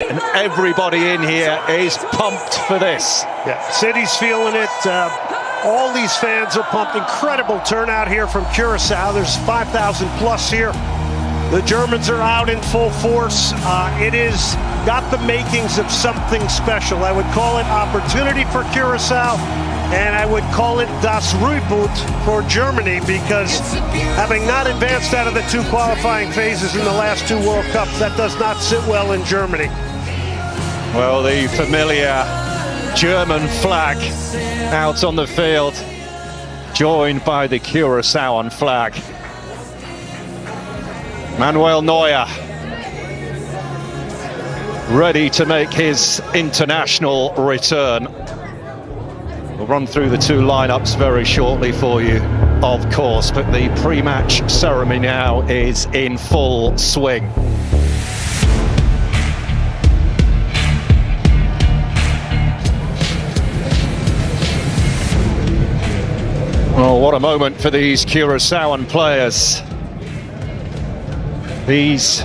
And everybody in here is pumped for this. Yeah, city's feeling it. All these fans are pumped. Incredible turnout here from Curaçao. There's 5,000 plus here. The Germans are out in full force. It is got the makings of something special. I would call it opportunity for Curaçao, and I would call it das Reboot for Germany, because having not advanced out of the two qualifying phases in the last two World Cups, that does not sit well in Germany. Well, the familiar German flag out on the field, joined by the Curaçaoan flag. Manuel Neuer ready to make his international return. We'll run through the two lineups very shortly for you, of course, but the pre-match ceremony now is in full swing. Well, what a moment for these Curaçaoan players. These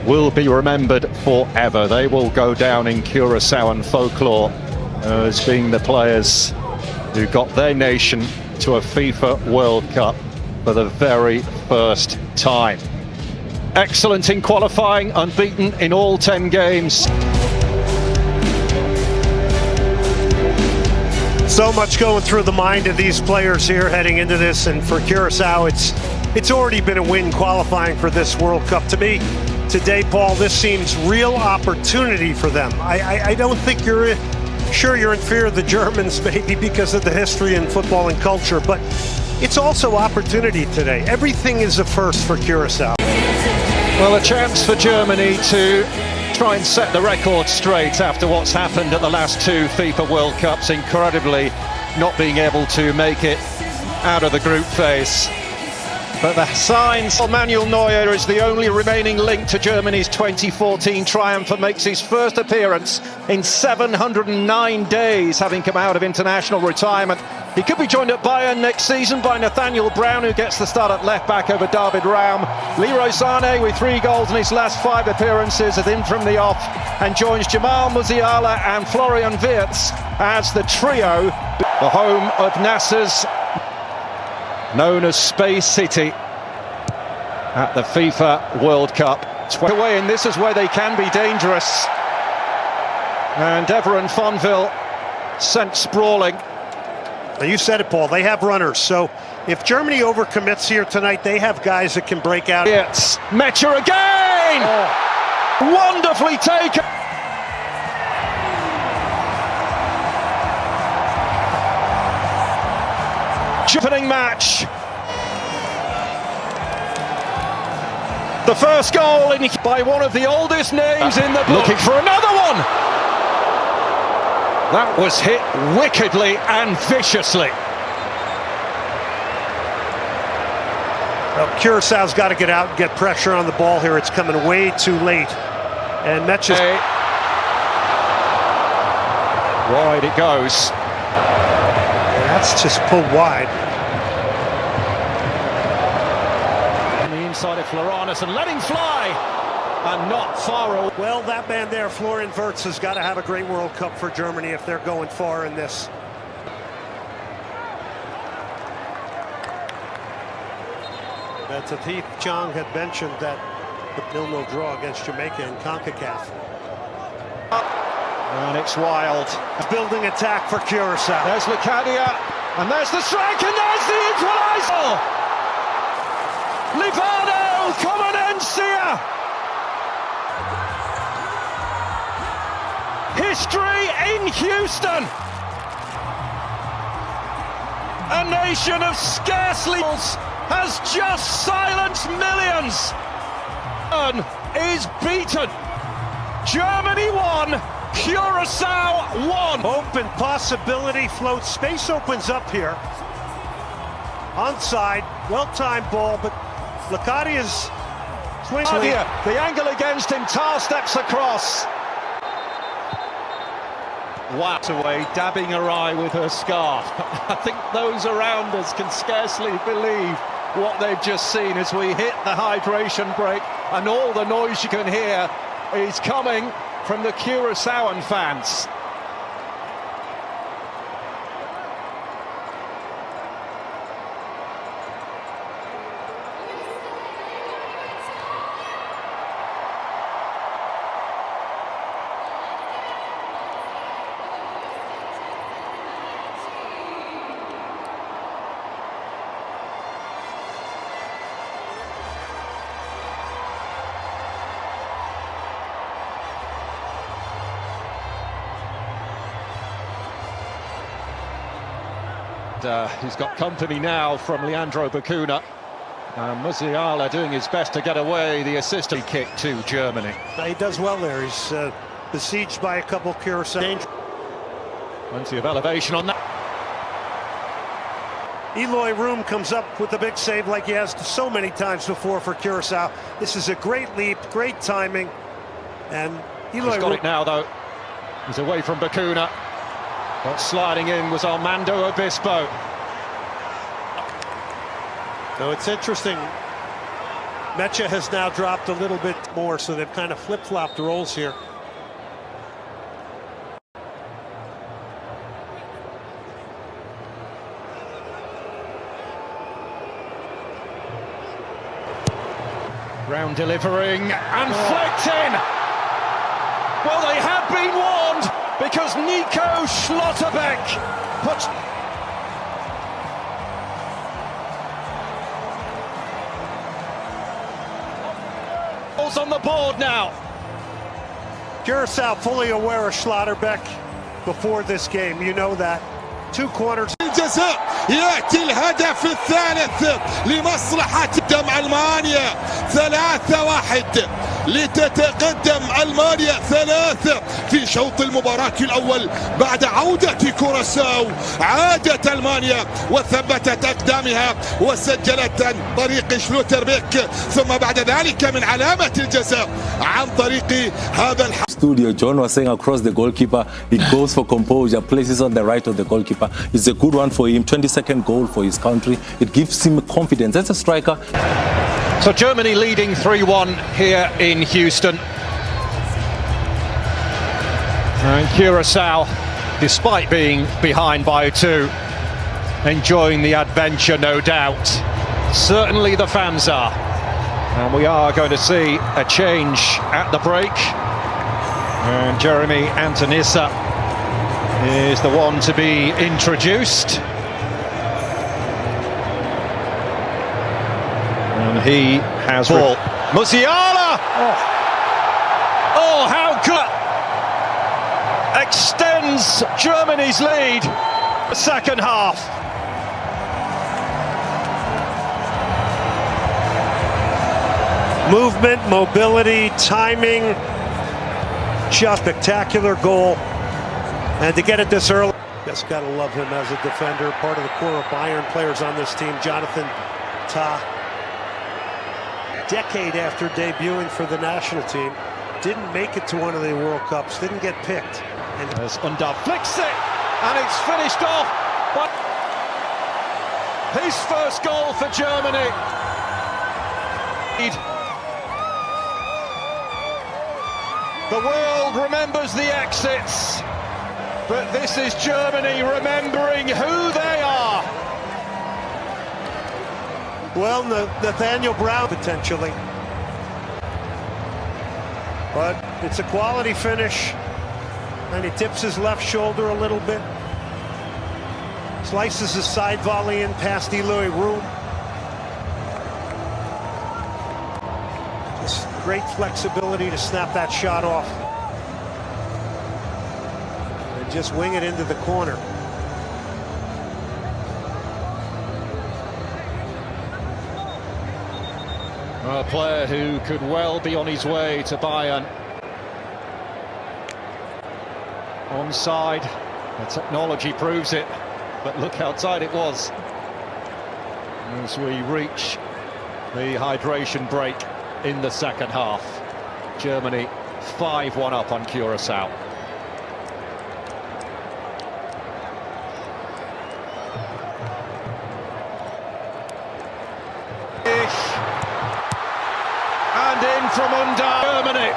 will be remembered forever. They will go down in Curaçaoan folklore as being the players who got their nation to a FIFA World Cup for the very first time. Excellent in qualifying, unbeaten in all 10 games. So much going through the mind of these players here heading into this, and for Curaçao, it's already been a win qualifying for this World Cup. To me, today, Paul, this seems real opportunity for them. I don't think you're in fear of the Germans, maybe because of the history in football and culture, but it's also opportunity today. Everything is a first for Curaçao. Well, a chance for Germany to try and set the record straight after what's happened at the last two FIFA World Cups, incredibly not being able to make it out of the group phase. But the signs, Manuel Neuer is the only remaining link to Germany's 2014 triumph and makes his first appearance in 709 days, having come out of international retirement. He could be joined at Bayern next season by Nathaniel Brown, who gets the start at left-back over David Raum. Leroy Sané, with 3 goals in his last 5 appearances, is in from the off and joins Jamal Musiala and Florian Wirtz as the trio. The home of Nasser's, known as Space City, at the FIFA World Cup. Away, and this is where they can be dangerous. And Everon Fonville sent sprawling. Now, you said it, Paul, they have runners, so if Germany overcommits here tonight, they have guys that can break out. It's Mecha again! Oh. Wonderfully taken! Opening match. The first goal by one of the oldest names in the book. Looking for another one! That was hit wickedly and viciously. Well, Curaçao's got to get out and get pressure on the ball here. It's coming way too late. And Mecha... Wide it goes. That's just pulled wide. On the inside of Floranus and letting fly, and not far away. Well, that man there, Florian Wirtz, has got to have a great World Cup for Germany if they're going far in this. Tatif Chang had mentioned that the 0-0 draw against Jamaica in CONCACAF. And it's wild. Building attack for Curaçao. There's Lucadia, and there's the strike, and there's the equaliser! Livano, Comanencia! History in Houston! A nation of scarcely has just silenced millions. Is beaten. Germany won. Curaçao won. Hope and possibility floats. Space opens up here. Onside, well-timed ball, but Lucadia's swings. The angle against him, Tar steps across. Whacked away, dabbing her eye with her scarf. I think those around us can scarcely believe what they've just seen as we hit the hydration break, and all the noise you can hear is coming from the Curaçaoan fans. He's got company now from Leandro Bacuna. Musiala doing his best to get away the assistant kick to Germany. He does well there. He's besieged by a couple of Curaçao. Plenty of elevation on that. Eloy Room comes up with the big save like he has so many times before for Curaçao. This is a great leap, great timing. And Eloy He's got it now, though. He's away from Bacuna. But sliding in was Armando Obispo. Now it's interesting. Mecha has now dropped a little bit more, so they've kind of flip-flopped roles here. Round delivering and flicked in. Well, they have been warned because Nico Schlotterbeck puts on the board now. Curaçao fully aware of Schlotterbeck before this game. You know that. Two corners. الجزاء يأتي الهدف الثالث لمصلحة تقدم ألمانيا 3-1 لتتقدم ألمانيا 3 في شوط المباراة الأول. بعد عودة كوراساو عادت ألمانيا وثبتت أقدامها وسجلت عن طريق شلوتربيك ثم بعد ذلك من علامة الجزاء عن طريق هذا Studio, John was saying across the goalkeeper, he goes for composure, places on the right of the goalkeeper. It's a good one for him, 22nd goal for his country. It gives him confidence as a striker. So Germany leading 3-1 here in Houston. And Curaçao, despite being behind by 2, enjoying the adventure, no doubt. Certainly the fans are. And we are going to see a change at the break. And Jeremy Antonissa is the one to be introduced. And he has ball. Musiala! Oh, how good! Extends Germany's lead. The second half. Movement, mobility, timing. Just spectacular goal. And to get it this early. Just got to love him as a defender. Part of the core of Bayern players on this team, Jonathan Tah. Decade after debuting for the national team, didn't make it to one of the World Cups, didn't get picked. And as Unda flicks it, and it's finished off. But his first goal for Germany. The world remembers the exits, but this is Germany remembering who they are. Well, Nathaniel Brown potentially. But it's a quality finish. And he tips his left shoulder a little bit. Slices his side volley in past Eloy Room. Just great flexibility to snap that shot off. And just wing it into the corner. A player who could well be on his way to Bayern. Onside, the technology proves it, but look how tight it was. As we reach the hydration break in the second half. Germany 5-1 up on Curaçao. And in from Unda, Germany.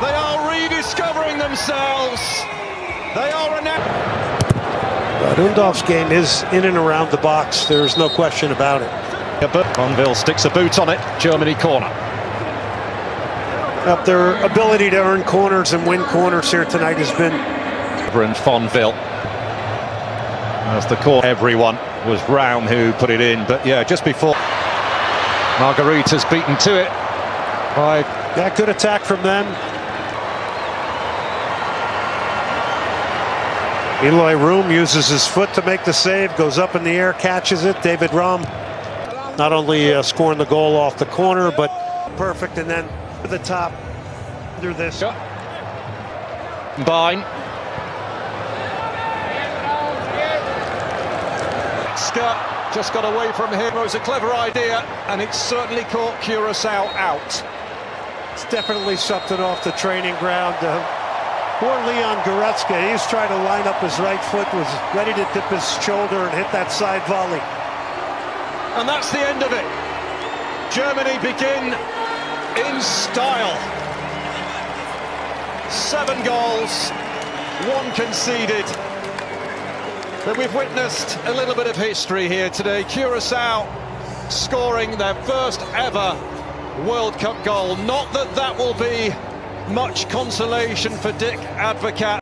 They are rediscovering themselves. They are But Undov's game is in and around the box. There's no question about it. Bonville sticks a boot on it. Germany corner. Their ability to earn corners and win corners here tonight has been. And Fonville. As the corner, everyone was Brown who put it in. But yeah, just before Margarita's beaten to it. Yeah, good attack from them. Eloy Room uses his foot to make the save, goes up in the air, catches it. David Raum not only scoring the goal off the corner, but perfect, and then to the top under this. Bine. Scott just got away from him. It was a clever idea, and it certainly caught Curaçao out. It's definitely something off the training ground. Poor Leon Goretzka, he's trying to line up his right foot, was ready to dip his shoulder and hit that side volley. And that's the end of it. Germany begin in style. 7 goals, 1 conceded. But we've witnessed a little bit of history here today. Curaçao scoring their first ever World Cup goal. Not that that will be much consolation for Dick Advocat.